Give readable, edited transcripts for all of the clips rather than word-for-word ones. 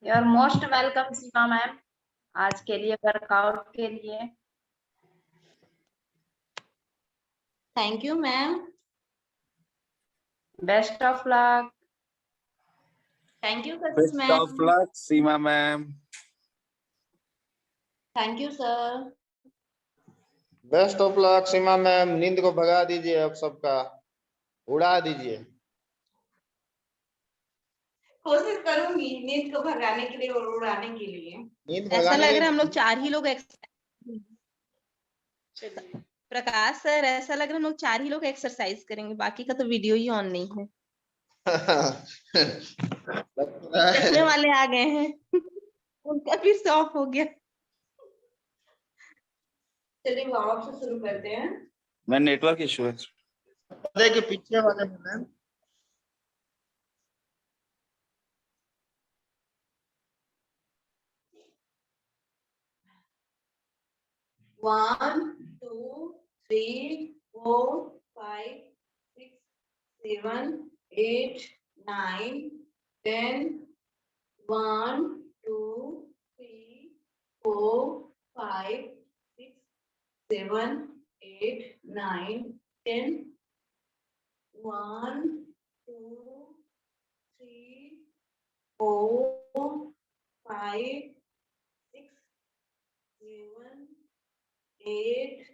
You are most welcome Seema ma'am, आज के लिए वर्कआउट के लिए। Thank you ma'am. Best of luck. Thank you Kashish best ma'am. Of luck Seema ma'am. Thank you sir. Best of luck Seema ma'am. नींद को भगा दीजिए, अब सबका उड़ा दीजिए। कोशिश करूंगी नींद को भगाने के लिए और उड़ाने के लिए। नींद ऐसा भगाने लग रहा है हम लोग 4 ही लोग प्रकाश सर, ऐसा लग रहा है हम लोग 4 ही लोग एक्सरसाइज करेंगे, बाकी का तो वीडियो ही ऑन नहीं है। चश्मे वाले आ गए हैं उनका भी ऑफ हो गया। चलिए वापस से शुरू करते हैं। मैं नेटवर्क इशू है। पर्दे के पीछे वाले में ma'am. One, two, three, four, five, six, 7, 8, 9, 10. 1, 2, 3, 4, 5, 6, 7, 8, 9, 10. 1, 2, 3, 4, 5, 6, 7, 8,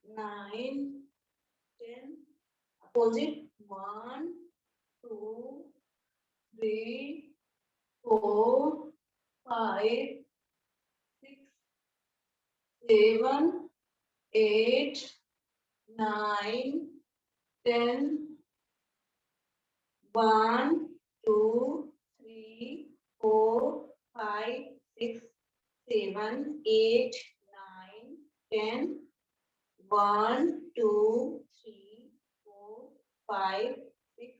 9, 10. Opposite. 1, 2, 3, 4, 5, 6, 7, 8, 9, 10. 1, 2, 3, 4, 5, 6, 7, 8, 9, 10. 1, 2, 3, 4, 5, 6,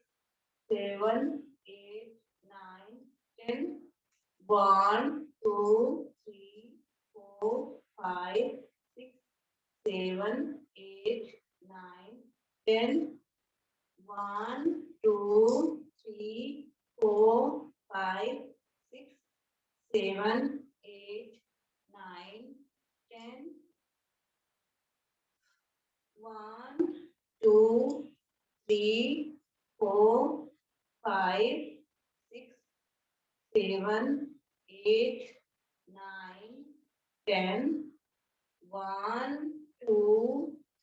7, 8, 9, 10. 1, 2, 3, 4, 5, 6, 7, 8, 9, 10. 1, 2, 3, 4, 5, 6, 7, 8, 9, 10. 1, 2, 3, 4, 5, 6, 7, 8, 9, 10. 1, 2, 3, 4, 5, 6, 7, 8, 9, 10. 1, 2,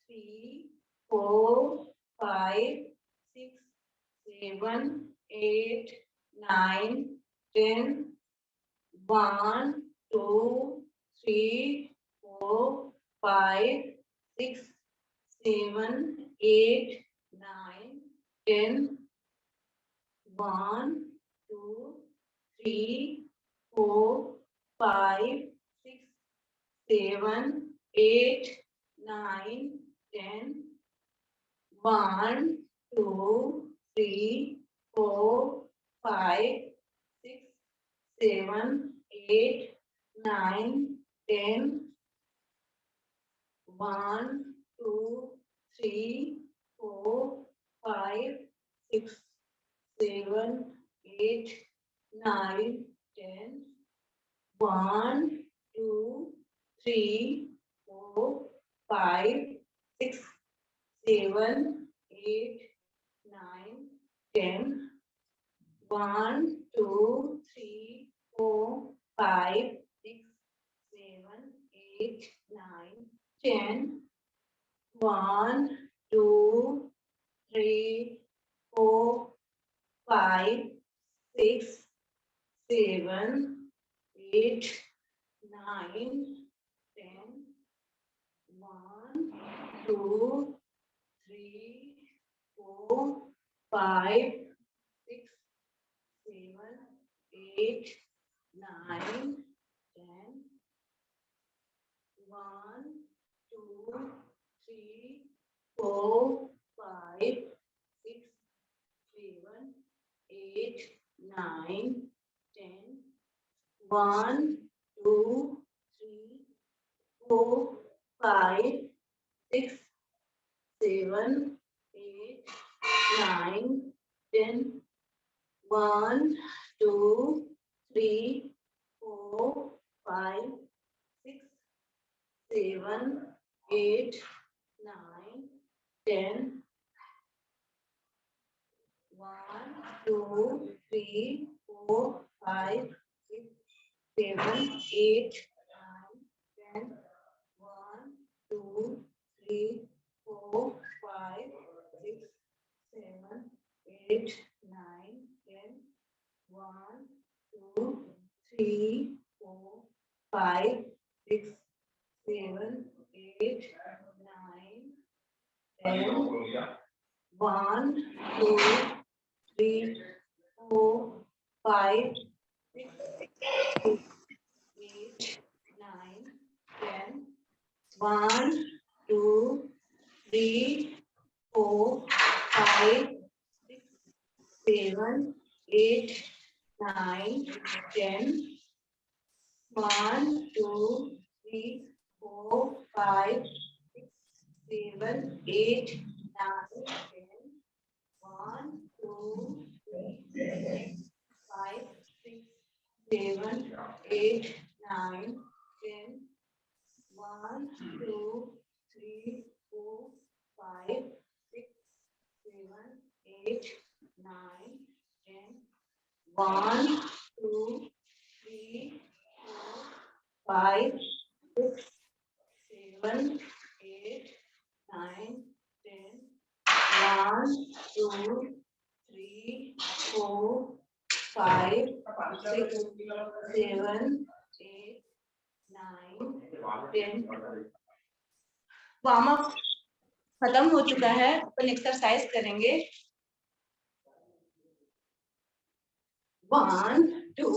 3, 4, 5, 6, 7, 8, 9, 10. 1, 2, 3, 4, 5, 6, 7, 8, 9, 10. 1, 2, 3, 4, 5, 6, 7, 8, 9, 10. 1, 2, 3, 4, 5, 6, 7, 8, 9, 10. 1, 2, 3, 4, 5, 6, 7, 8, 9, 10. 1, 2, 3, 4, 5, 6, 7, 8, 9, 10. 1, 2, 3, 4, 5, 6, 7, 8, 9, 10. 1, 2, 3, 4, 5, 6, 7, 8, 9, 10. 1, 2, 3, 4, 5, 6, 7, 8, 9, 10. 1, 2, 3, 4, 5, 6, 7, 8, 9, 10. 1, 2, 3, 4, 5, 6, 7, 8, 9, 10. 1, 2, 3, 4, 5, 6, 7, 8, 9, 10. 1, 2, 3, 4, 5, 6, 7, 8, 9, 10. 1, 2, 3, 4, 5, 6, 7, 8, 9, 10. 1, 2, 3, 4, 5, 6, 7, 8, 9, 10. 1, 2, 3, 4, 5, 6, 7, 8, 9, 10. 1, 2, 3, 4, 5, 6, 7, 8, 9, 10. 1, 2, 3, 5, 6, 7, 8, 9, 10. 1, 2, 3, 4, 5, 6, 7, 8, 9, 10. 1, 2, 3, 4, 5, 6, 7, 8, 9, 10. 1, 2, 3, 4, 5, 6, 7, 8, 9, 10. Warm up खत्म हो चुका है, अपन एक्सरसाइज करेंगे। 1, 2,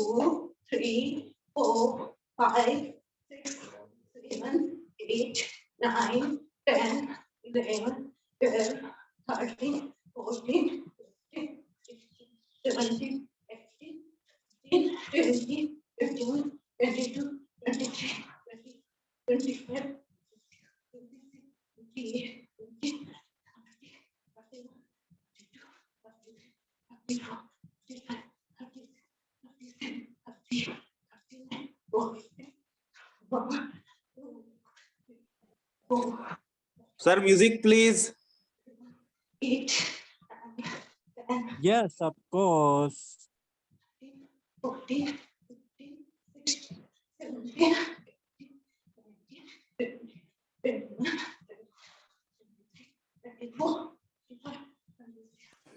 3, 4, 5, 6, 7, 8, 9, 10, 11, 12, 13, 14, 15, 16, 17, 18, 19, 20, 21, 22, 23, 24, 28, 29, 30, 34, 35, 36, 37, 38, 39, 40, Sir, music, please. 8, 10, Yes, of course. 14, 15, 16, 17, 18, 19, 20, 24, 25, 26,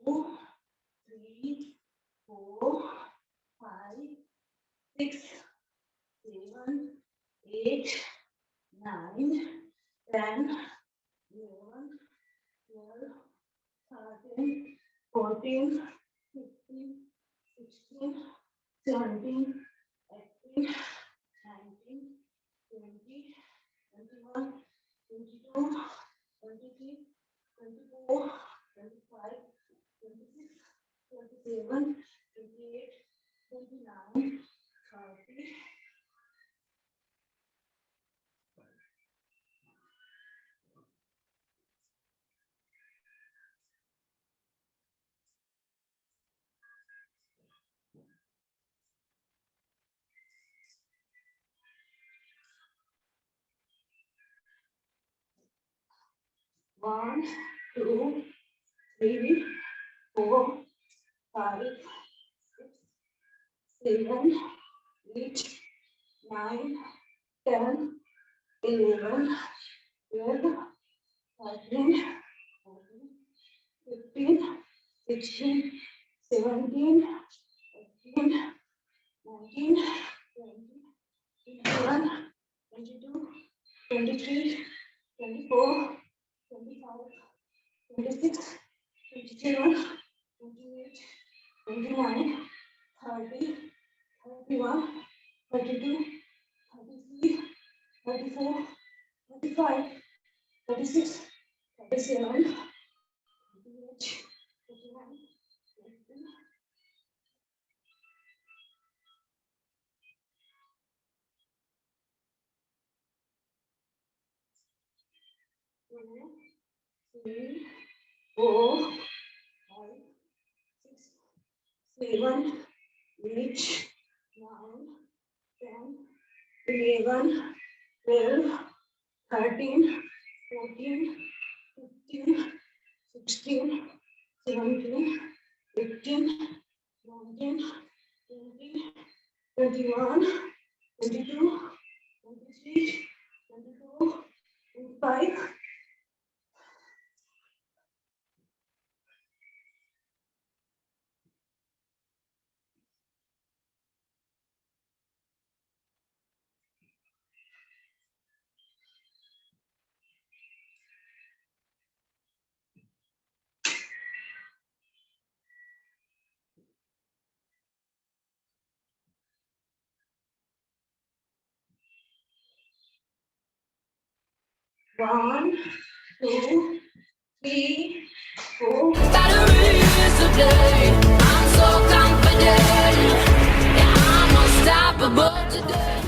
2, 3, 4, 5, 6, 7, 8, 9, 10, 11, 12, 13, 14, 15, 16, 17, 18, 19, 20, 21, 22, 23, 24, 25, 26, 27, 28, 29, 30. One, two, three, 4, 5, 6, 7, 8, 9, 10, 11, 12, 13, 14, 15, 16, 17, 18, 19, 20, 21, 22, 23, 24, 25, 26, 27, 28, 29, 30, 31, 32, 33, 34, 35, 36, 37, 38, 39, 40, 2, 3, 4, 5, 6, 7, 8, 9, 10, 11, 12, 13, 14, 15, 16, 17, 18, 19, 20, 21, 22, 23, 24, 25. One, 2, 3, 4. I'm so confident. Yeah, I'm unstoppable today.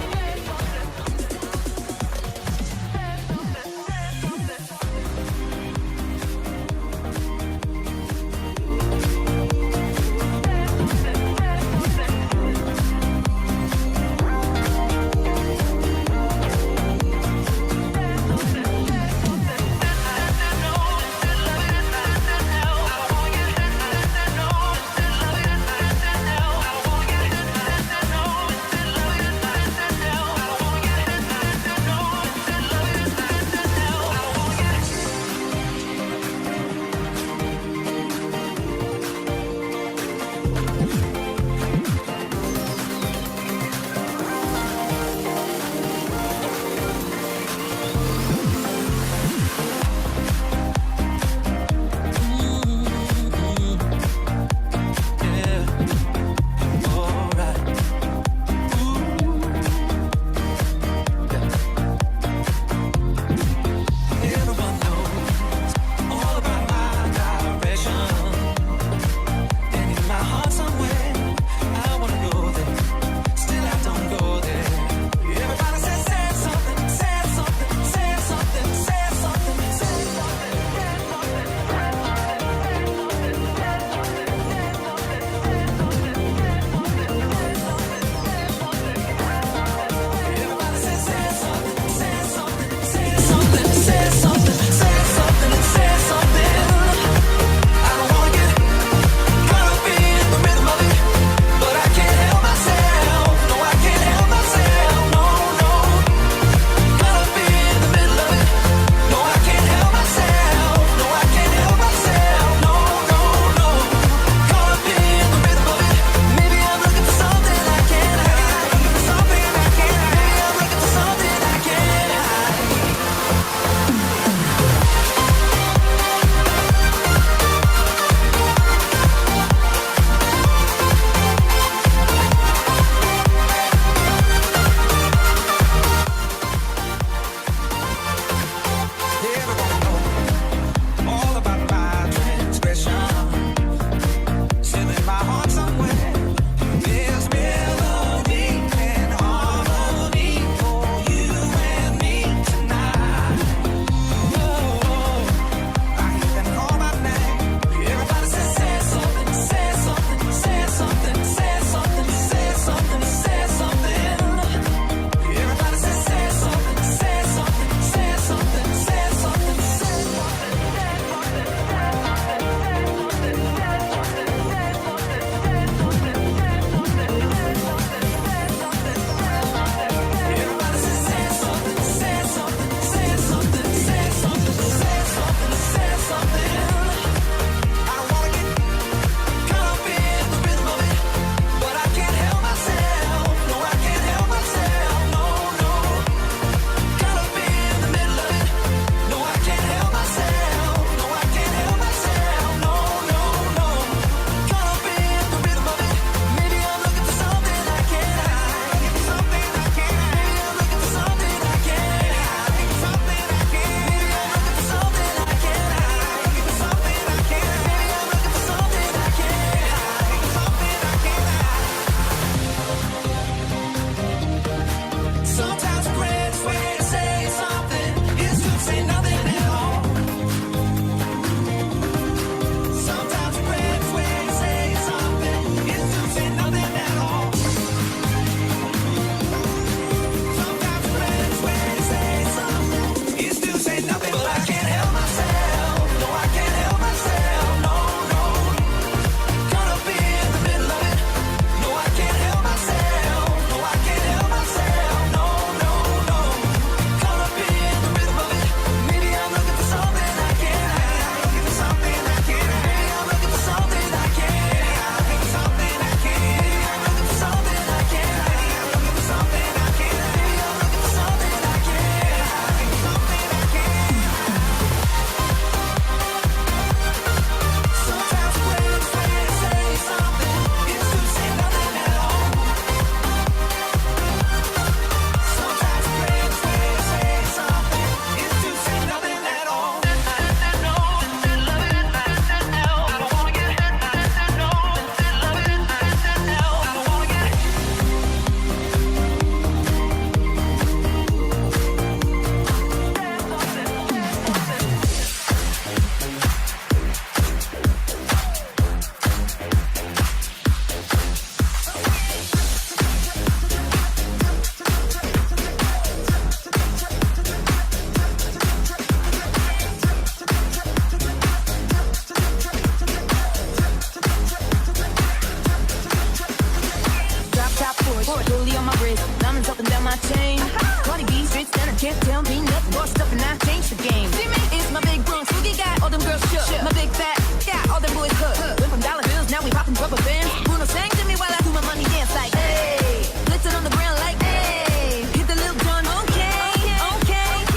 my chain. Cardi B, straight standard, can't tell me nothing. More stuff and I changed the game. It's my big Bronx Boogie got all them girls shook. My big fat got all them boys hooked. Went from dollar bills, now we popping rubber bands. Bruno sang to me while I do my money dance like, hey. Blitzing on the ground like, hey. Hit the little John, okay.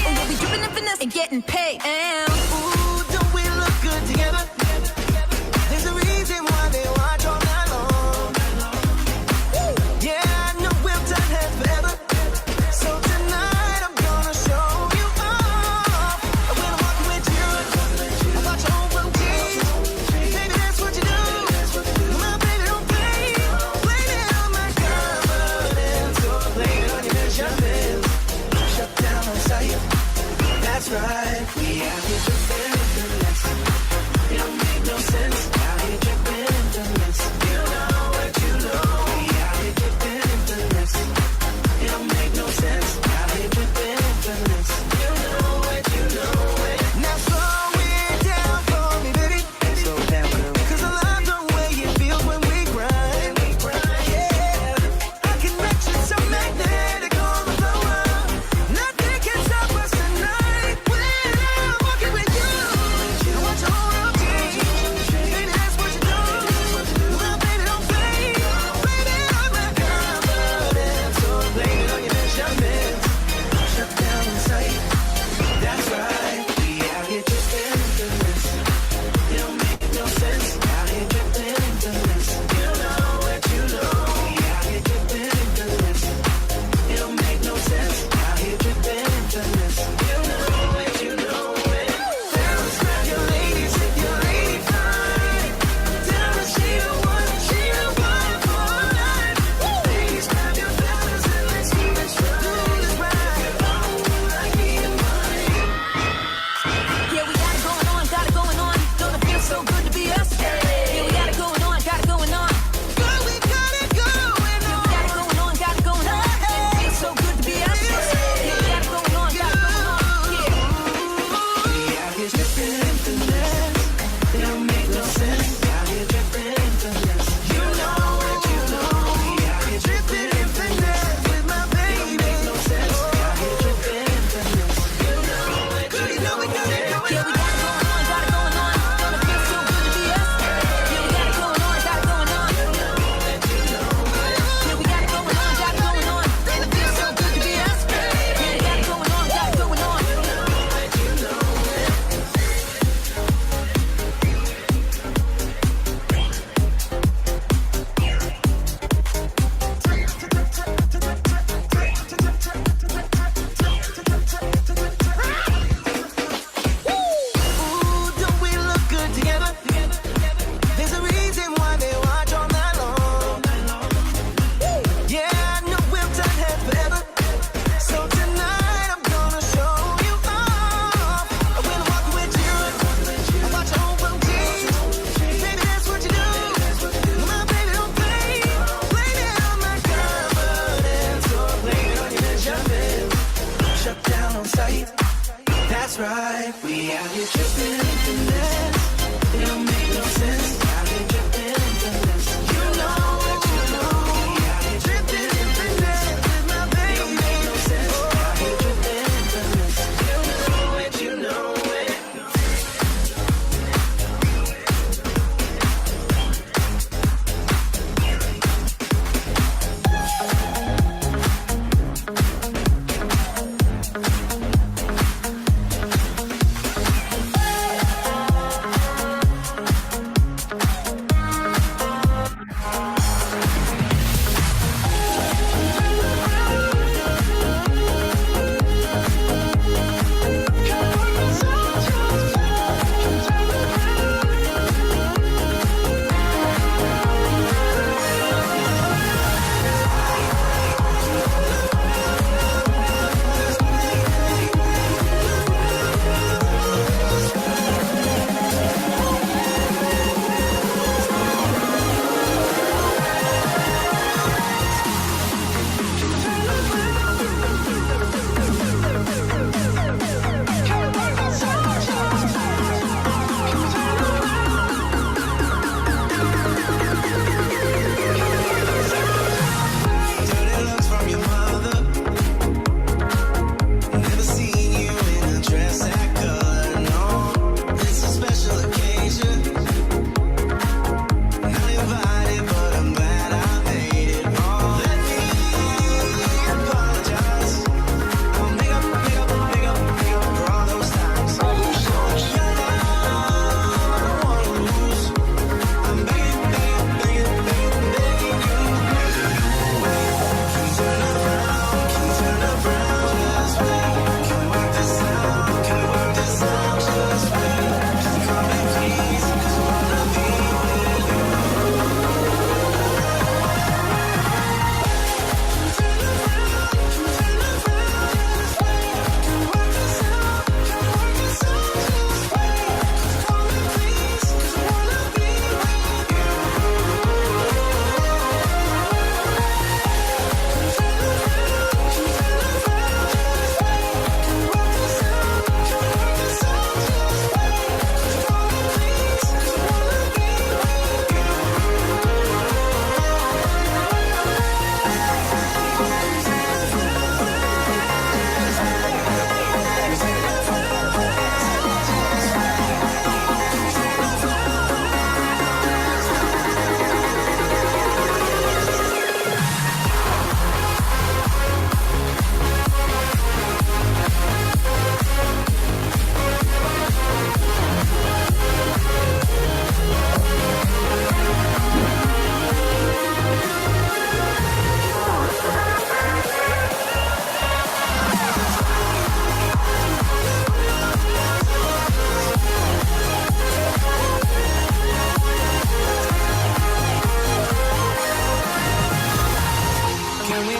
And yeah, we dripping in finesse and getting paid. And Ooh, don't we look good together? There's a reason why they watch all night long. Yeah, I know we'll turn heads forever. So tonight I'm gonna show you off. When I'm walking with you, I got your own routine. Baby, that's what you do. My baby don't play. Blame it on my confidence. So blame it on your jumping. Shut down on sight. That's right, we have it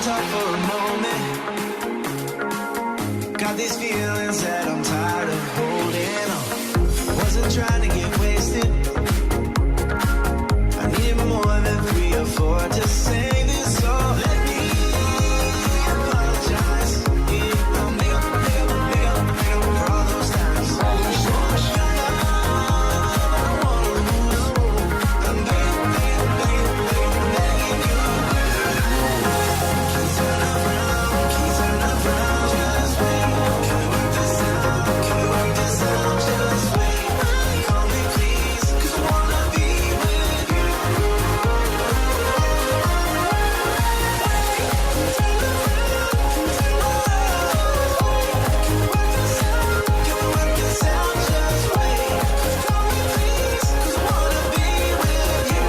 talk for a moment. Got these feelings that I'm tired of holding on. Wasn't trying to get wasted. I needed more than 3 or 4 to sing this song. Let me apologize. Yeah, I'll make up for all those times. I'm begging you. Turn around, just wait. Can we work this out? Just wait. Call me please, 'cause I wanna be with you. Can we work this out? Just wait. Call me please, 'cause I wanna be with you.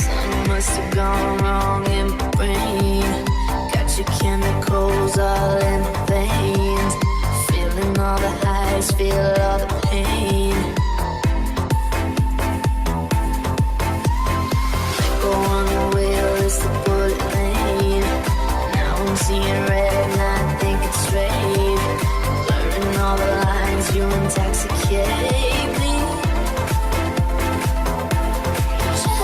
Something must have gone wrong in my brain. Got your chemicals all in the veins. Feeling all the highs, feel all the pain. Let go on the wheel, it's the bullet lane. Now I'm seeing red and I think it's straight. Blurring all the lines, you intoxicate me. Just like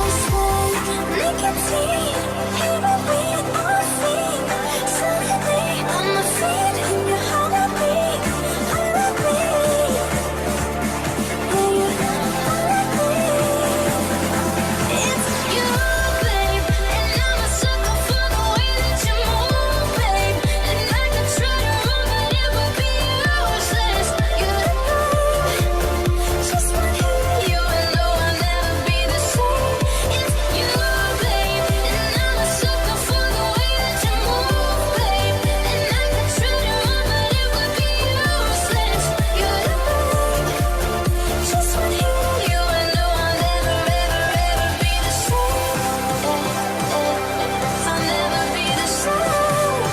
nicotine, heroin, morphine. Suddenly on my feet and your heartbeat. It's you, babe, and I'm a sucker for the way that you move, babe. And I could try to run, but it would be useless. You're the babe, just want you. You know I'll never be the same. It's you, babe, and I'm a sucker for the way that you move, babe. And I could try to run, but it would be useless. You're the babe, just want you. You know I'll never, ever, ever be the same. I'll never be the same.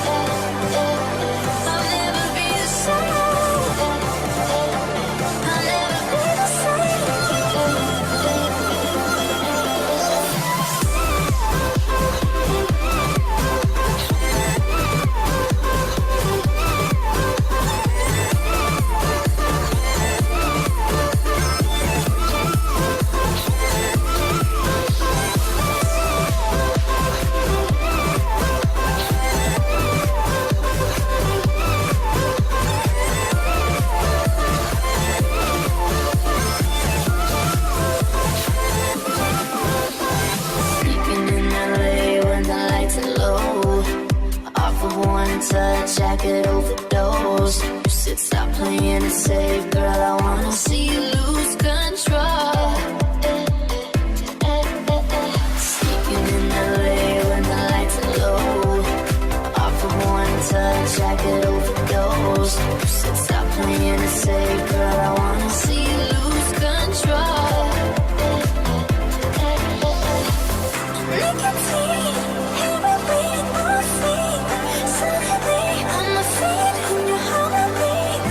I'll never be the same. I'll never be the Sleeping in LA when the lights are low. Off of one touch, I could overdose. You said stop playing it safe, girl. I wanna see you lose control. Sleeping in LA when the lights are low. Off of one touch, I could overdose. You said stop playing it safe, girl. I wanna see you lose control. Nicotine, heroin, morphine. Suddenly on my feet and your heartbeat.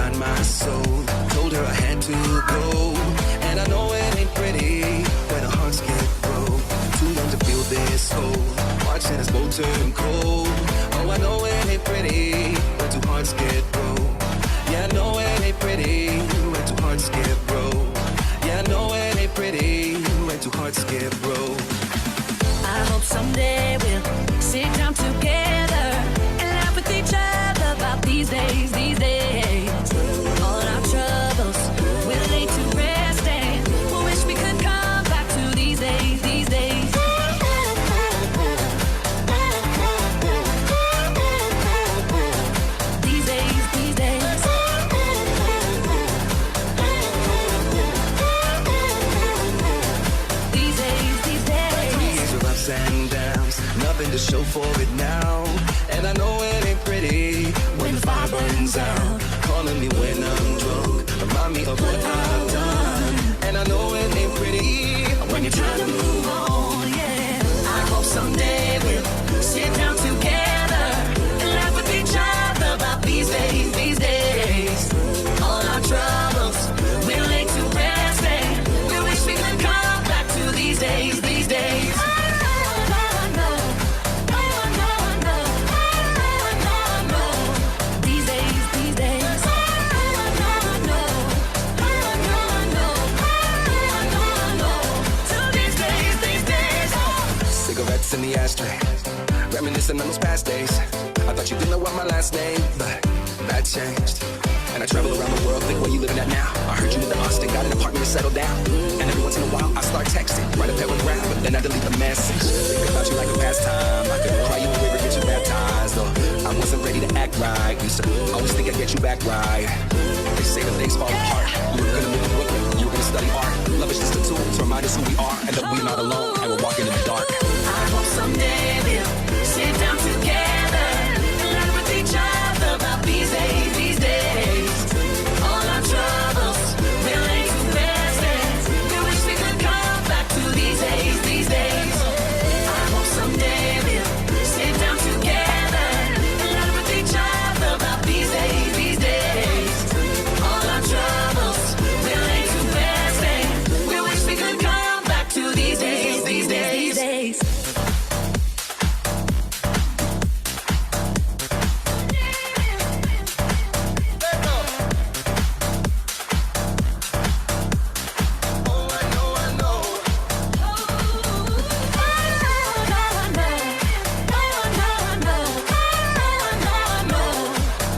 find my soul. Told her I had to go, and I know it ain't pretty when our hearts get broke. Too young to feel this hole, watching us both turn cold. Oh, I know it ain't pretty when two hearts get broke. Yeah, I know it ain't pretty when two hearts get broke. Yeah, I know it ain't pretty when two hearts get broke. I hope someday we'll sit down together and laugh with each other about these days, these days. All our troubles we'll lay to rest, and we wish we could come back to these days, these days. These days, these days. These days, these days. Years of ups and downs, nothing to show for it now. And I know it ain't pretty when the fire burns out. Calling me when I'm drunk, remind me of what I've done. And I know it ain't pretty when you're trying to move on. Yeah, I hope someday we'll sit down together and laugh with each other about these days, these days. All our troubles we'll lay to rest, and we wish we could come back to these days, these days. These days, these days. To these days, these days. Cigarettes in the ashtray, reminiscing on those past days. I thought you didn't know what my last name, but that changed. And I travel around the world, think where you living at now. I heard you live in Austin, got an apartment and settled down. And every once in a while I start texting, write a paragraph, but then I delete the message. Think about you like a pastime, I could cry you a river, get you baptized. Or I wasn't ready to act right, used to always think I'd get you back right. They say that things fall apart, you were gonna live in Brooklyn, you were gonna study art. Love is just a tool to remind us who we are, and that we're not alone, and we're walking in the dark. I hope someday we'll sit down together and laugh with each other about these days, these days. All our troubles we'll lay to rest, and we wish we could come back to these days, these days. I hope someday we'll sit down together and laugh with each other about these days, these days. All our troubles we'll lay to rest, and we wish we could come back to these days, these days, these days.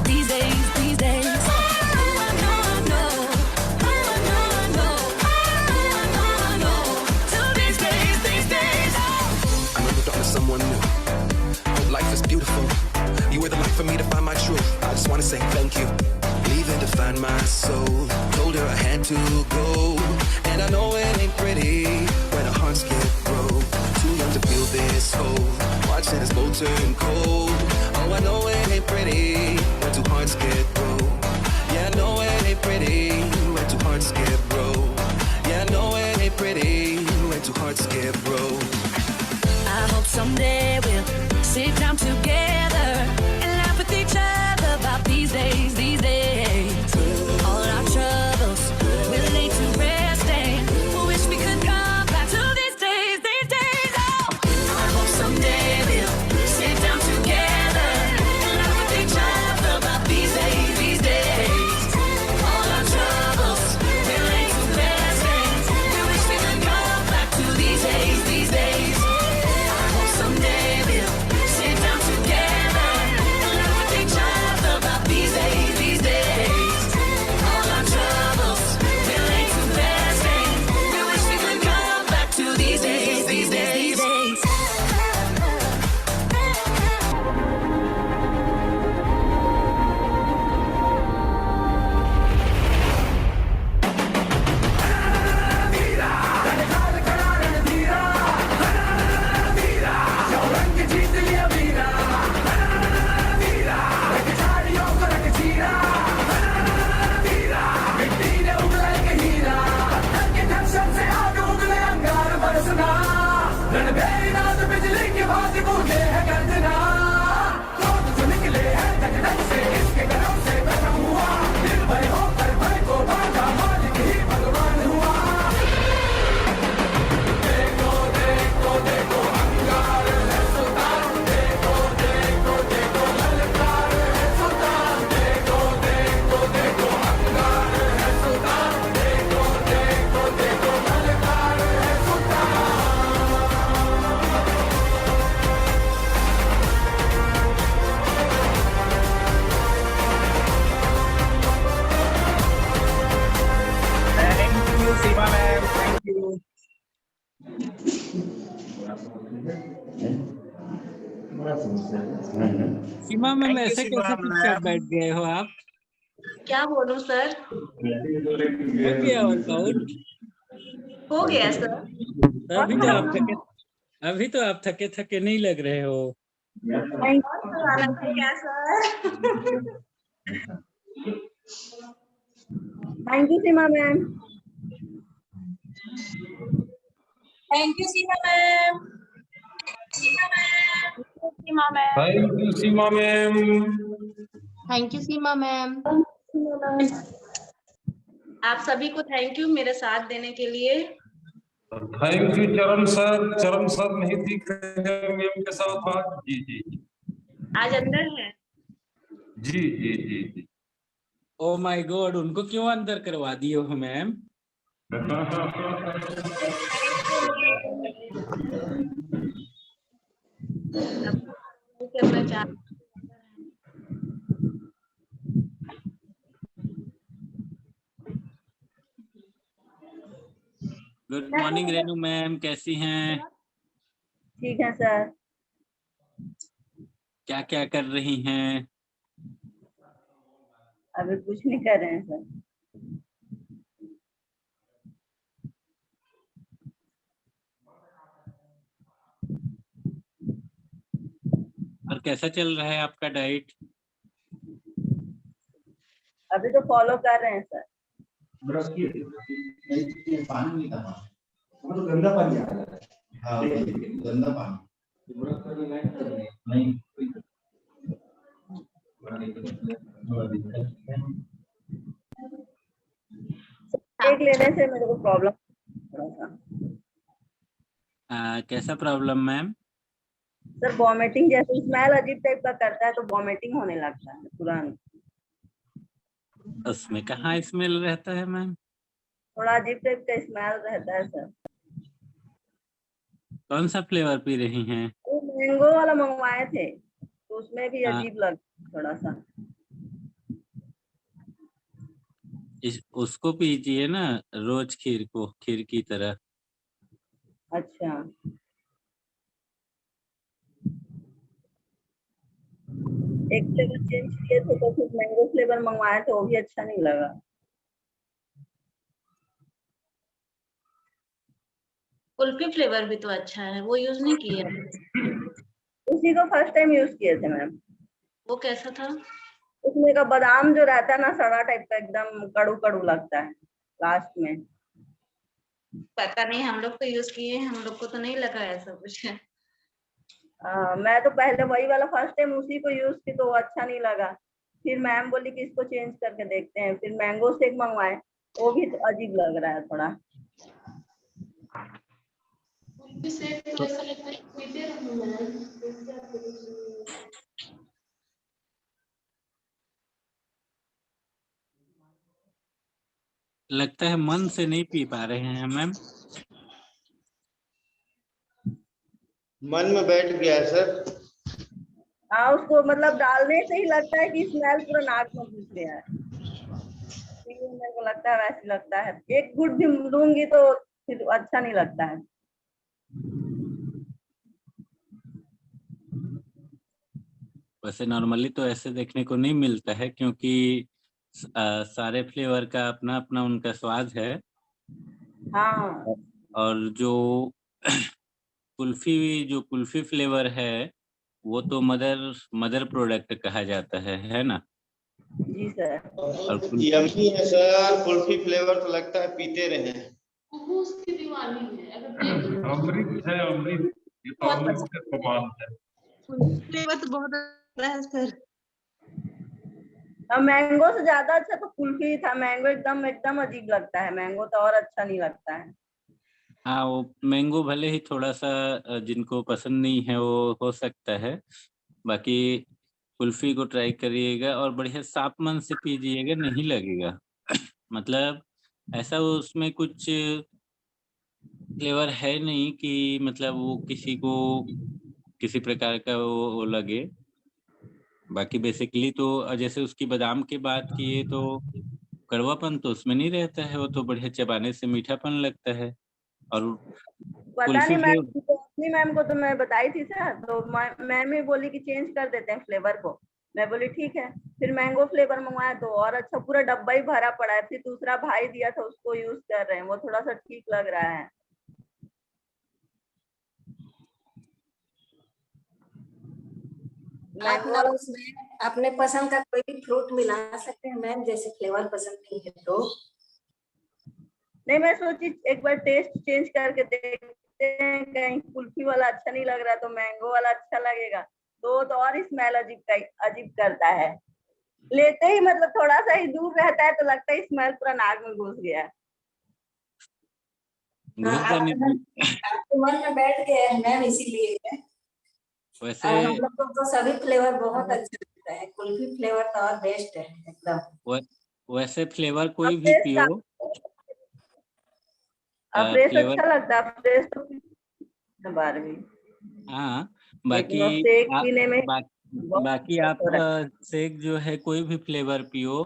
These days, these days. To these days, these days. I moved on to someone new. Hope life is beautiful. You were the light for me to find my truth. I just wanna say thank you. Leaving to find my soul. Told her I had to go. And I know it ain't pretty when our hearts get broke. Too young to feel this hole, watching us both turn cold. Oh, I know it ain't pretty when two hearts get broke. Yeah, I know it ain't pretty when two hearts get broke. Yeah, I know it ain't pretty when two hearts get broke. I hope someday we'll sit down together and laugh with each other about these days, these days. All our troubles we'll lay to rest, and we wish we could come back to these days, these days. Oh, I hope someday we'll sit down together and laugh with each other about these days, these days. All our troubles we'll lay to rest, and we wish we could come back to these days, these days. I hope someday we'll sit down together and laugh with each other about these days, these days. All our troubles we'll lay to rest, and we wish we could come back to these days, these days, these days. निकले हैं धक धक से इसके गलों से बचा हुआ दिल भर सीमा मैम ऐसे कैसे चुपचाप बैठ गए हो आप? क्या बोलूं सर? हो गया वर्कआउट? हो गया सर। अभी तो आप थके थके नहीं लग रहे हो। आना था क्या sir? Thank you Seema ma'am. Thank you Seema ma'am. Seema ma'am. Thank you, Seema ma'am. Thank you Seema ma'am. आप सभी को थैंक यू मेरे साथ देने के लिए। Thank you, चरण सर। चरण सर नहीं दिख रहे हैं मैम के साथ आज। जी जी आज अंदर है। जी जी जी जी। ओ माय गॉड, उनको क्यों अंदर करवा दिए हो मैम? करना चाह गुड मॉर्निंग रेनू मैम, कैसी हैं? ठीक है सर। क्या क्या कर रही हैं? अभी कुछ नहीं कर रहे हैं सर। और कैसा चल रहा है आपका डाइट? अभी तो फॉलो कर रहे हैं सर। पानी नहीं था, वो तो गंदा पानी आ रहा है। हाँ, गंदा पानी नहीं। एक लेने से मेरे को प्रॉब्लम थोड़ा सा। कैसा प्रॉब्लम मैम? सर वॉमिटिंग जैसे स्मेल अजीब टाइप का करता है तो वॉमिटिंग होने लगता है तुरंत। उसमें कहाँ स्मेल रहता है मैम? थोड़ा अजीब टाइप का स्मेल रहता है सर। कौन सा फ्लेवर पी रही हैं? वो मैंगो वाला मंगवाए थे तो उसमें भी हाँ। अजीब लगा थोड़ा सा। उसको पीजिए ना, रोज खीर को, खीर की तरह। अच्छा। एक फ्लेवर चेंज किए थे तो फिर मैंगो फ्लेवर मंगवाए थे, वो भी अच्छा नहीं लगा। कुल्फी फ्लेवर भी तो अच्छा है, वो यूज नहीं किया। उसी को फर्स्ट टाइम यूज किए थे मैम। वो कैसा था? उसमें का बादाम जो रहता है ना, सड़ा टाइप का, एकदम कड़ू कड़ू लगता है लास्ट में। पता नहीं, हम लोग तो यूज किए, हम लोग को तो नहीं लगा ऐसा कुछ। मैं तो पहले वही वाला फर्स्ट टाइम उसी को यूज की तो वो अच्छा नहीं लगा। फिर मैम बोली कि इसको चेंज करके देखते हैं, फिर मैंगो शेक मंगवाए, वो भी तो अजीब लग रहा है थोड़ा। लगता है मन से नहीं पी पा रहे हैं मैम। मन में बैठ गया है सर। हाँ, उसको मतलब डालने से ही लगता है कि स्मेल पूरा नाक में घुस गया है। मेरे को लगता है वैसे लगता है, एक घुट भी लूंगी तो फिर अच्छा नहीं लगता है। वैसे नॉर्मली तो ऐसे देखने को नहीं मिलता है, क्योंकि सारे फ्लेवर का अपना अपना उनका स्वाद है। हाँ। और जो कुल्फी फ्लेवर है वो तो मदर प्रोडक्ट कहा जाता है ना? जी सर। और यम्मी है सर, कुल्फी फ्लेवर तो लगता है पीते रहे। उसकी दीवानी है। अमृत है, अमृत। ये तो अमृत के समान है। फ्लेवर तो बहुत अच्छा है सर। मैंगो से ज्यादा अच्छा तो कुल्फी था। मैंगो एकदम एकदम अजीब लगता है, मैंगो तो और अच्छा नहीं लगता है। हाँ, वो मैंगो भले ही थोड़ा सा जिनको पसंद नहीं है वो हो सकता है, बाकी कुल्फी को ट्राई करिएगा और बढ़िया साफ मन से पीजिएगा, नहीं लगेगा। मतलब ऐसा उसमें कुछ फ्लेवर है नहीं कि मतलब वो किसी को किसी प्रकार का वो लगे। बाकी बेसिकली तो जैसे उसकी बादाम की बात किए तो कड़वापन तो उसमें नहीं रहता है, वो तो बढ़िया चबाने से मीठापन लगता है। और पता कुल्फी नहीं फ्लेवर मैम, अपनी मैम को तो मैं बताई थी सर, तो मैम ही बोली कि चेंज कर देते हैं फ्लेवर को। मैं बोली ठीक है, फिर मैंगो फ्लेवर मंगवाया तो और अच्छा, पूरा डब्बा ही भरा पड़ा है। फिर दूसरा भाई दिया था, उसको यूज कर रहे हैं, वो थोड़ा सा ठीक लग रहा है। आप मैंगो ना वाला उसमें अपने पसंद का कोई भी फ्रूट मिला सकते हैं मैम, जैसे फ्लेवर पसंद नहीं है तो। नहीं, मैं सोची एक बार टेस्ट चेंज करके देखते हैं, कहीं कुल्फी वाला अच्छा नहीं लग रहा तो मैंगो वाला अच्छा लगेगा। तो और स्मेल अजीब करता है। लेते ही मतलब थोड़ा सा ही दूर रहता है तो लगता है स्मेल पूरा नाक में घुस गया। हाँ, घुस जाने आपके मन में बैठ गया है मैम, इसीलिए है। वैसे और हम लोग को तो सभी फ्लेवर बहुत अच्छा लगता है, कुल्फी फ्लेवर तो और बेस्ट है एकदम। वैसे फ्लेवर कोई भी पियो, फ्रेश फ्लेवर अच्छा लगता है, फ्रेश तो बार भी। हाँ। लेकिन बाकी वो शेक आप पीने में बाकी बहुत आप हो रहा है। शेक जो है कोई भी फ्लेवर पियो,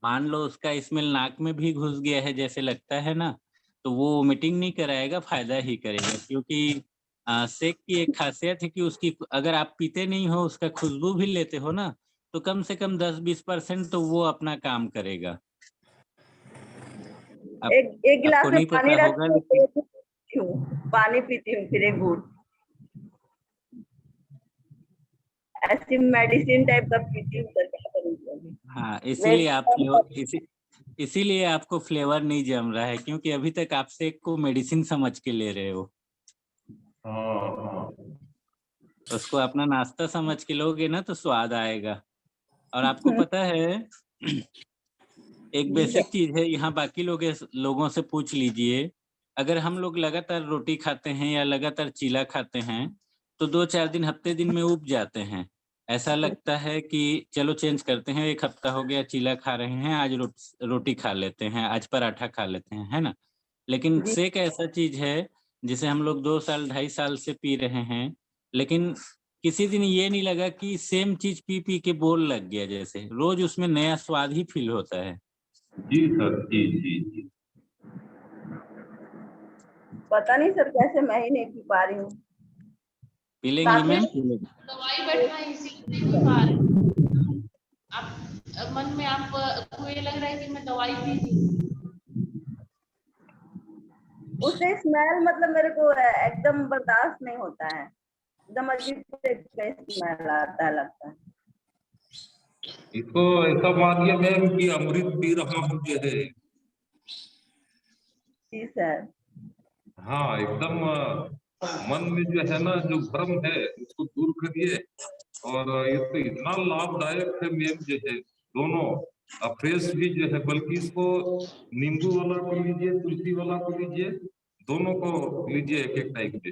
मान लो उसका स्मेल नाक में भी घुस गया है जैसे लगता है ना, तो वो वोमिटिंग नहीं कराएगा, फायदा ही करेगा। क्योंकि शेक की एक खासियत है कि उसकी अगर आप पीते नहीं हो, उसका खुशबू भी लेते हो ना, तो कम से कम 10-20% तो वो अपना काम करेगा। एक गिलास आपको में नहीं पानी पता होगा, रखती लेकिन हूँ, पानी पीती हूँ, फिर एक घूंट ऐसी मेडिसिन टाइप का पीती हूँ, तो क्या करूँगी अभी। हाँ, वेट इसीलिए आपको फ्लेवर नहीं जम रहा है, क्योंकि अभी तक आप शेक को मेडिसिन समझ के ले रहे हो। उसको अपना नाश्ता समझ के लोगे ना तो स्वाद आएगा। और आपको पता है एक बेसिक चीज है, यहाँ बाकी लोगों से पूछ लीजिए, अगर हम लोग लगातार रोटी खाते हैं या लगातार चीला खाते हैं तो 2-4 दिन हफ्ते दिन में उब जाते हैं। ऐसा लगता है कि चलो चेंज करते हैं, एक हफ्ता हो गया चीला खा रहे हैं, आज रोटी खा लेते हैं, आज पराठा खा लेते हैं, है ना। लेकिन शेक ऐसा चीज है जिसे हम लोग 2 साल 2.5 साल से पी रहे हैं, लेकिन किसी दिन ये नहीं लगा कि सेम चीज पी पी के बोर लग गया, जैसे रोज उसमें नया स्वाद ही फील होता है। जी सर, जी जी जी। पता नहीं सर कैसे मैं ही नहीं पी पा रही हूँ। पी लेंगी मैम, पी लेंगी। दवाई बैठना इसीलिए नहीं खा रहे आप, मन में आपको ये लग रहा है कि मैं दवाई पी ली। उससे स्मेल मतलब मेरे को एकदम बर्दाश्त नहीं होता है, एकदम अजीब से स्मेल आता है, लगता है। इसको ऐसा मानिए मैम कि अमृत पी रहा हूँ जो है। जी सर। हाँ, एकदम मन में जो है ना, जो भ्रम है उसको दूर करिए। और ये तो इतना लाभदायक है मैम जो है, दोनों फ्रेश भी जो है, बल्कि इसको नींबू वाला को लीजिए, तुलसी वाला को लीजिए, दोनों को लीजिए एक एक टाइम पे।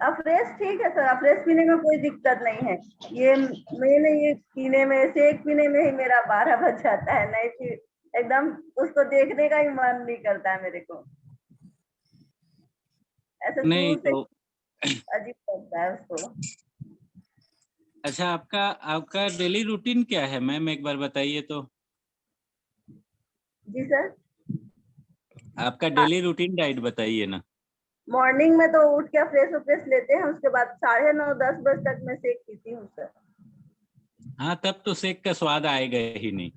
फ्रेश ठीक है सर, फ्रेश पीने में कोई दिक्कत नहीं है। ये मैंने ये पीने में, शेक पीने में ही मेरा 12 बज जाता है, नहीं फिर एकदम उसको देखने का ही मन नहीं करता है मेरे को, ऐसे नहीं दूर से तो अजीब लगता है उसको। अच्छा, आपका डेली रूटीन क्या है मैम, एक बार बताइए तो। जी सर। आपका डेली रूटीन डाइट बताइए ना। मॉर्निंग में तो उठ के फ्रेश लेते हैं, उसके बाद 9:30-10 बजे तक मैं शेक पीती हूँ सर। हाँ, तब तो शेक का स्वाद आएगा ही नहीं।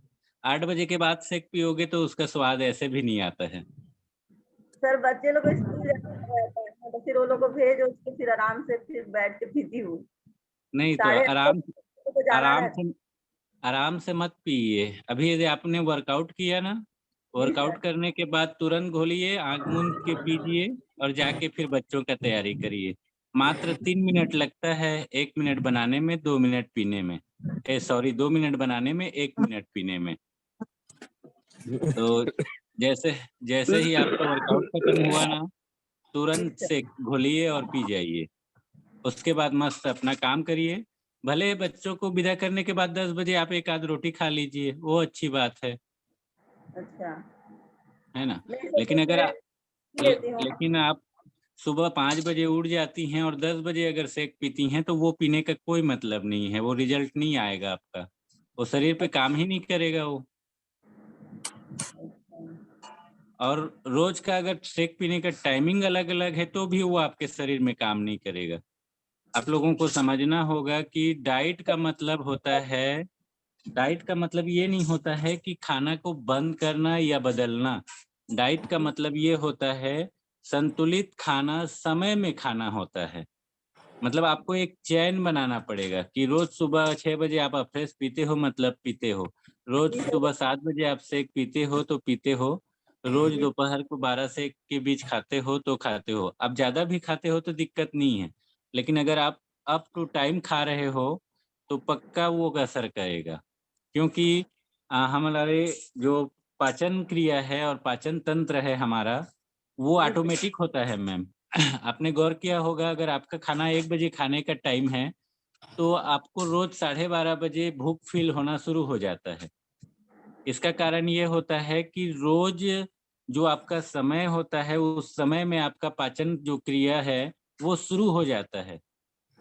8 बजे के बाद शेक पियोगे तो उसका स्वाद ऐसे भी नहीं आता है। सर बच्चे लोग स्कूल जाता है तो फिर वो लोग को भेज उसके फिर आराम से फिर बैठ के पीती हूँ। नहीं तो 8:30 को जाना आराम रहता से आराम से मत पिए। अभी यदि आपने वर्कआउट किया ना, वर्कआउट करने के बाद तुरंत घोलिए, आंख मूंद के पीजिए और जाके फिर बच्चों का तैयारी करिए। मात्र 3 मिनट लगता है, 1 मिनट बनाने में, 2 मिनट पीने में। 2 मिनट बनाने में, 1 मिनट पीने में। तो जैसे जैसे ही आपका वर्कआउट खत्म हुआ ना, तुरंत से घोलिए और पी जाइए। उसके बाद मस्त अपना काम करिए। भले बच्चों को विदा करने के बाद 10 बजे आप एक आध रोटी खा लीजिए, वो अच्छी बात है अच्छा। है ना। नहीं लेकिन तो लेती हूँ। लेकिन आप सुबह 5 बजे उठ जाती हैं और 10 बजे अगर शेक पीती हैं तो वो पीने का कोई मतलब नहीं है, वो रिजल्ट नहीं आएगा आपका, वो शरीर पे काम ही नहीं करेगा वो। और रोज का अगर शेक पीने का टाइमिंग अलग अलग है तो भी वो आपके शरीर में काम नहीं करेगा। आप लोगों को समझना होगा कि डाइट का मतलब होता है, डाइट का मतलब ये नहीं होता है कि खाना को बंद करना या बदलना। डाइट का मतलब ये होता है संतुलित खाना, समय में खाना होता है। मतलब आपको एक चैन बनाना पड़ेगा कि रोज सुबह 6 बजे आप अफ्रेश पीते हो, मतलब पीते हो। रोज सुबह 7 बजे आप शेक पीते हो तो पीते हो। रोज दोपहर को 12 से 1 के बीच खाते हो तो खाते हो। आप ज्यादा भी खाते हो तो दिक्कत नहीं है, लेकिन अगर आप अप टू टाइम खा रहे हो तो पक्का वो असर करेगा। क्योंकि हमारे जो पाचन क्रिया है और पाचन तंत्र है हमारा, वो ऑटोमेटिक होता है मैम। आपने गौर किया होगा, अगर आपका खाना 1 बजे खाने का टाइम है तो आपको रोज 12:30 बजे भूख फील होना शुरू हो जाता है। इसका कारण ये होता है कि रोज जो आपका समय होता है उस समय में आपका पाचन जो क्रिया है वो शुरू हो जाता है।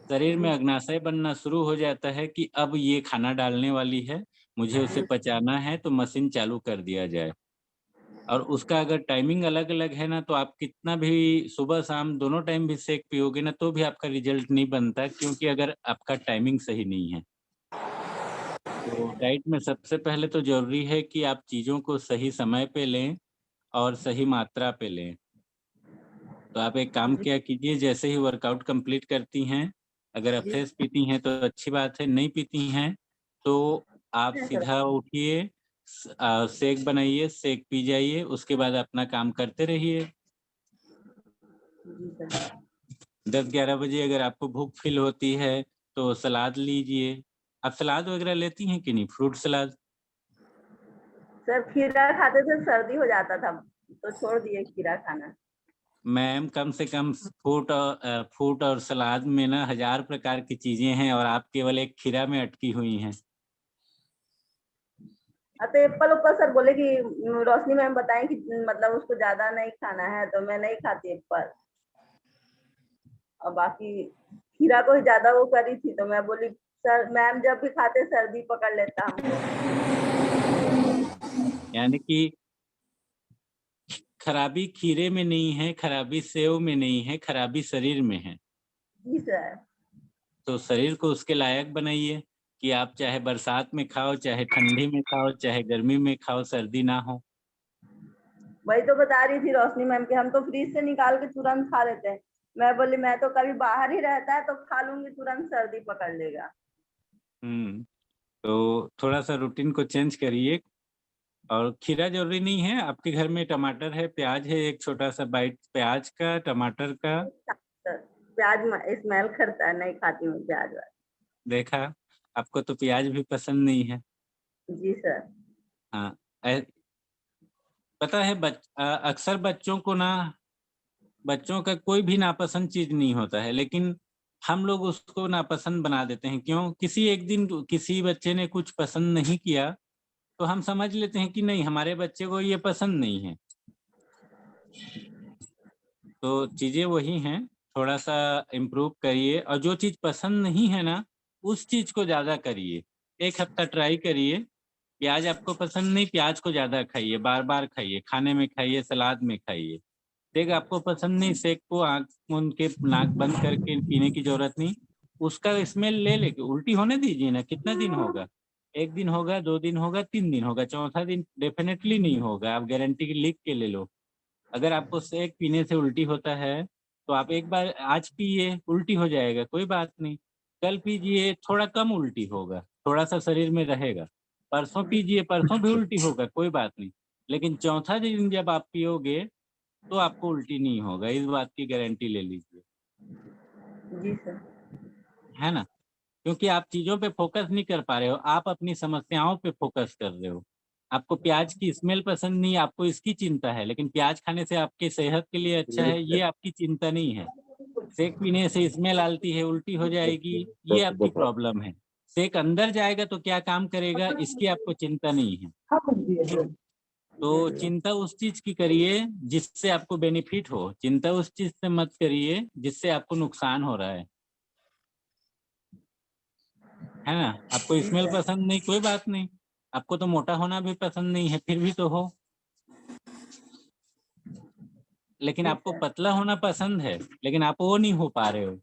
शरीर में अग्नाशय बनना शुरू हो जाता है कि अब ये खाना डालने वाली है, मुझे उसे पचाना है, तो मशीन चालू कर दिया जाए। और उसका अगर टाइमिंग अलग अलग है ना, तो आप कितना भी सुबह शाम दोनों टाइम भी शेक पियोगे ना तो भी आपका रिजल्ट नहीं बनता, क्योंकि अगर आपका टाइमिंग सही नहीं है। तो डाइट में सबसे पहले तो जरूरी है कि आप चीज़ों को सही समय पे लें और सही मात्रा पे लें। तो आप एक काम किया कीजिए, जैसे ही वर्कआउट कंप्लीट करती हैं, अगर अफ्रेश पीती हैं तो अच्छी बात है, नहीं पीती हैं तो आप सीधा उठिए, शेक बनाइए, शेक पी जाइए, उसके बाद अपना काम करते रहिए। 10-11 बजे अगर आपको भूख फील होती है तो सलाद लीजिए। आप सलाद वगैरह लेती हैं कि नहीं, फ्रूट सलाद? सर खीरा खाते थे सर्दी हो जाता था तो छोड़ दिए खीरा खाना। मैम कम से कम फ्रूट और सलाद में ना 1000 प्रकार की चीजें हैं और आप केवल एक खीरा में अटकी हुई हैं। तो एप्पल ऊपर सर बोले कि रोशनी मैम बताएं कि मतलब उसको ज्यादा नहीं खाना है, तो मैं नहीं खाती एप्पल। और बाकी खीरा को ही ज्यादा वो करी थी, तो मैं बोली सर मैम जब भी खाते सर्दी पकड़ लेता हमको। यानी कि खराबी खीरे में नहीं है, खराबी सेव में नहीं है, खराबी शरीर में है। जी सर। तो शरीर को उसके लायक बनाइए कि आप चाहे बरसात में खाओ, चाहे ठंडी में खाओ, चाहे गर्मी में खाओ, सर्दी ना हो। वही तो बता रही थी रोशनी मैम कि हम तो फ्रीज से निकाल के तुरंत खा लेते हैं। मैं बोली मैं तो कभी बाहर ही रहता है तो खा लूंगी, तुरंत सर्दी पकड़ लेगा। तो थोड़ा सा रूटीन को चेंज करिए। और खीरा जरूरी नहीं है, आपके घर में टमाटर है, प्याज है, एक छोटा सा बाइट प्याज का, टमाटर का। प्याज स्मेल करता है, नहीं खाती हूँ प्याज। देखा, आपको तो प्याज भी पसंद नहीं है। जी सर। हाँ, पता है अक्सर बच्चों का कोई भी नापसंद चीज नहीं होता है, लेकिन हम लोग उसको नापसंद बना देते हैं। क्यों? किसी एक दिन किसी बच्चे ने कुछ पसंद नहीं किया तो हम समझ लेते हैं कि नहीं, हमारे बच्चे को ये पसंद नहीं है। तो चीजें वही हैं, थोड़ा सा इम्प्रूव करिए। और जो चीज पसंद नहीं है ना, उस चीज को ज्यादा करिए। 1 हफ्ता ट्राई करिए। प्याज आपको पसंद नहीं, प्याज को ज्यादा खाइए, बार बार खाइए, खाने में खाइए, सलाद में खाइए। शेक आपको पसंद नहीं, शेक को आंख मूंद के नाक बंद करके पीने की जरूरत नहीं। उसका स्मेल ले लेके उल्टी होने दीजिए ना। कितना दिन होगा? 1 दिन होगा, 2 दिन होगा, 3 दिन होगा, चौथा दिन डेफिनेटली नहीं होगा। आप गारंटी लिख के ले लो। अगर आपको शेक पीने से उल्टी होता है तो आप एक बार आज पिए, उल्टी हो जाएगा, कोई बात नहीं। कल पीजिए, थोड़ा कम उल्टी होगा, थोड़ा सा शरीर में रहेगा। परसों पीजिए, परसों भी उल्टी होगा, कोई बात नहीं। लेकिन चौथा दिन जब आप पियोगे तो आपको उल्टी नहीं होगा, इस बात की गारंटी ले लीजिए। जी सर। है ना? क्योंकि आप चीजों पे फोकस नहीं कर पा रहे हो, आप अपनी समस्याओं पे फोकस कर रहे हो। आपको प्याज की स्मेल पसंद नहीं, आपको इसकी चिंता है, लेकिन प्याज खाने से आपके सेहत के लिए अच्छा है, ये आपकी चिंता नहीं है। शेक पीने से स्मेल आती है, उल्टी हो जाएगी, ये आपकी प्रॉब्लम है। शेक अंदर जाएगा तो क्या काम करेगा, इसकी आपको चिंता नहीं है। तो चिंता उस चीज की करिए जिससे आपको बेनिफिट हो, चिंता उस चीज से मत करिए जिससे आपको नुकसान हो रहा है ना? आपको स्मेल पसंद नहीं, कोई बात नहीं। आपको तो मोटा होना भी पसंद नहीं है, फिर भी तो हो। लेकिन जी आपको सर। पतला होना पसंद है, लेकिन आप वो नहीं हो पा रहे हो।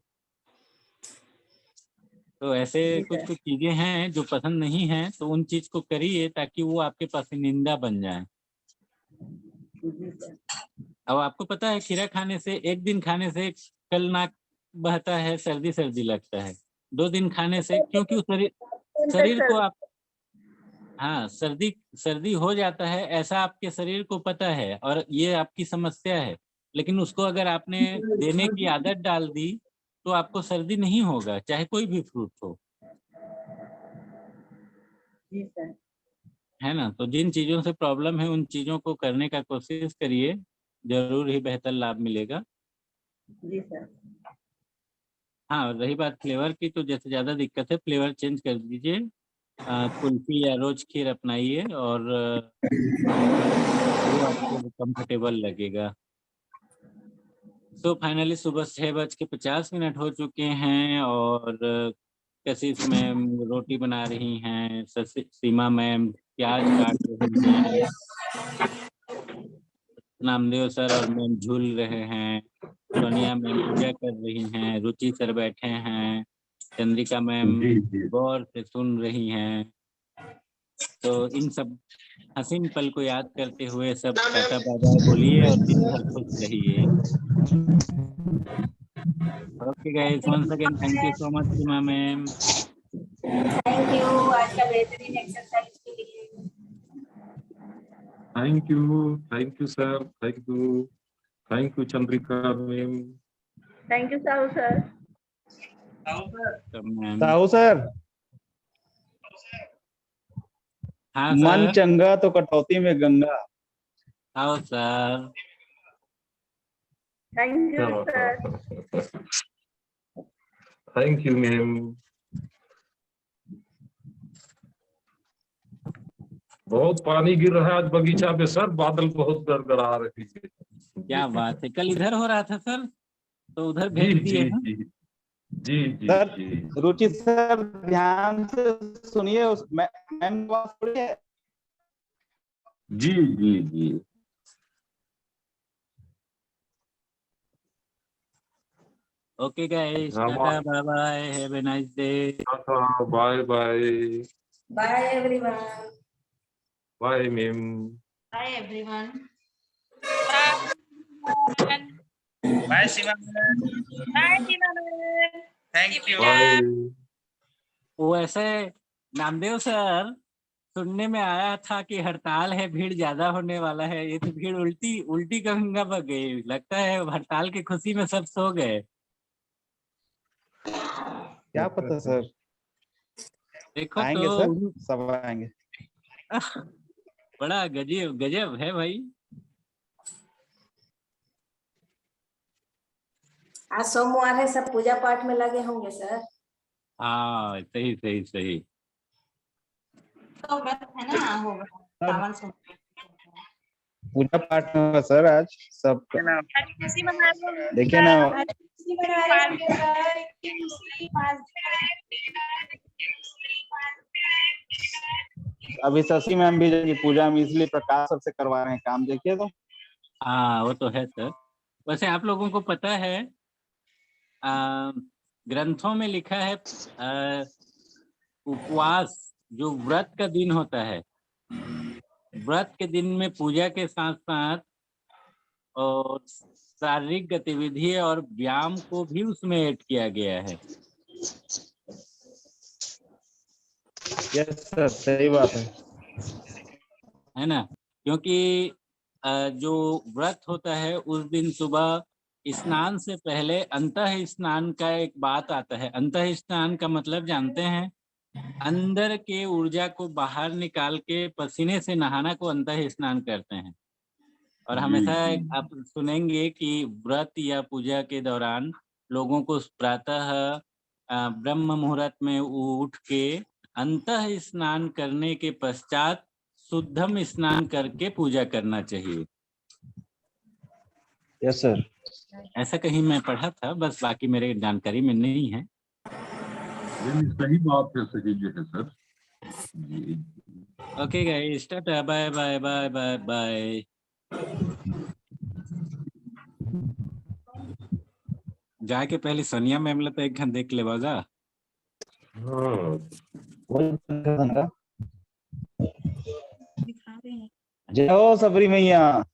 तो ऐसे जी कुछ सर। कुछ चीजें हैं जो पसंद नहीं है, तो उन चीज को करिए ताकि वो आपके पसंदीदा बन जाए। जी सर। अब आपको पता है खीरा खाने से, एक दिन खाने से कल नाक बहता है, सर्दी सर्दी लगता है। 2 दिन खाने से, क्योंकि उस शरीर को आप, हाँ, सर्दी सर्दी हो जाता है, ऐसा आपके शरीर को पता है और ये आपकी समस्या है। लेकिन उसको अगर आपने देने की आदत डाल दी तो आपको सर्दी नहीं होगा, चाहे कोई भी फ्रूट हो, जी सर। है ना। तो जिन चीजों से प्रॉब्लम है उन चीजों को करने का कोशिश करिए, जरूर ही बेहतर लाभ मिलेगा। जी सर। हाँ, रही बात फ्लेवर की, तो जैसे ज्यादा दिक्कत है फ्लेवर चेंज कर दीजिए। कुल्फी या रोज खीर अपनाइए और वो आपको कंफर्टेबल लगेगा। तो फाइनली सुबह 6:50 हो चुके हैं और कशिश मैम रोटी बना रही हैं, सीमा मैम प्याज काट रही हैं, नामदेव सर और मैम झूल रहे हैं, सोनिया मैम पूजा कर रही हैं, रुचि सर बैठे हैं, चंद्रिका मैम गौर से सुन रही हैं। तो इन सब हसीन पल को याद करते हुए सब टाटा बाय बाय बोलिए और दिन भर खुश रहिए। Okay guys, once again thank you so much Seema ma'am. Thank you आज का बेहतरीन एक्सरसाइज के लिए। Thank you sir, thank you Chandrika ma'am. Thank you Sahu sir. Sahu sir, हाँ मन सर। चंगा तो कटौती में गंगा। आओ sir. Thank you sir. Thank you ma'am. बहुत पानी गिर रहा है आज बगीचा में सर, बादल बहुत गड़गड़ा रही है। क्या बात है, कल इधर हो रहा था सर, तो उधर जी भेज दिए जी हैं। जी जी जी सर, जी। रुचि सर ध्यान से सुनिए, उस मैम को आवाज थोड़ी है। जी जी जी। Okay guys, tata bye bye, have a nice day. Tata bye bye. Bye everyone. Bye ma'am. Hi everyone. Bye Seema ma'am. Bye Seema ma'am. Thank you. Bye. वो ऐसे नामदेव सर, सुनने में आया था कि हड़ताल है, भीड़ ज्यादा होने वाला है। ये तो भीड़ उल्टी उल्टी गंगा बह गई, लगता है हड़ताल की खुशी में सब सो गए। क्या पता सर, देखो आएंगे तो सर, सब आएंगे। बड़ा गजब गजब है भाई। आज सोमवार है, सब पूजा पाठ में लगे होंगे सर। हाँ, सही सही सही। तो व्रत है ना, होगा सावन सोमवार। पूजा पाठ होगा सर आज सब। खुशी मना लो। देखिए ना, खुशी मना अभी शशि मैम भी जाएंगी पूजा में, इसलिए प्रकाश सबसे करवा रहे हैं काम, देखिए तो। हाँ, वो तो है सर। वैसे आप लोगों को पता है, ग्रंथों में लिखा है, उपवास जो व्रत का दिन होता है, व्रत के दिन में पूजा के साथ साथ और शारीरिक गतिविधि और व्यायाम को भी उसमें ऐड किया गया है। यस सर, सही बात है ना, क्योंकि जो व्रत होता है उस दिन सुबह स्नान से पहले अंतः स्नान का एक बात आता है। अंतः स्नान का मतलब जानते हैं, अंदर के ऊर्जा को बाहर निकाल के पसीने से नहाना को अंतः स्नान कहते हैं। और हमेशा आप सुनेंगे कि व्रत या पूजा के दौरान लोगों को प्रातः ब्रह्म मुहूर्त में उठ के अंतः स्नान करने के पश्चात शुद्धम स्नान करके पूजा करना चाहिए। Yes sir. ऐसा कहीं मैं पढ़ा था, बस बाकी मेरे जानकारी में नहीं है। सही बात है, सही जो है sir. Okay guys, tata bye bye bye bye bye. जाके पहले सनिया मैम ला तो एक घंटे देख ले बाजा। जय हो सबरी मैया।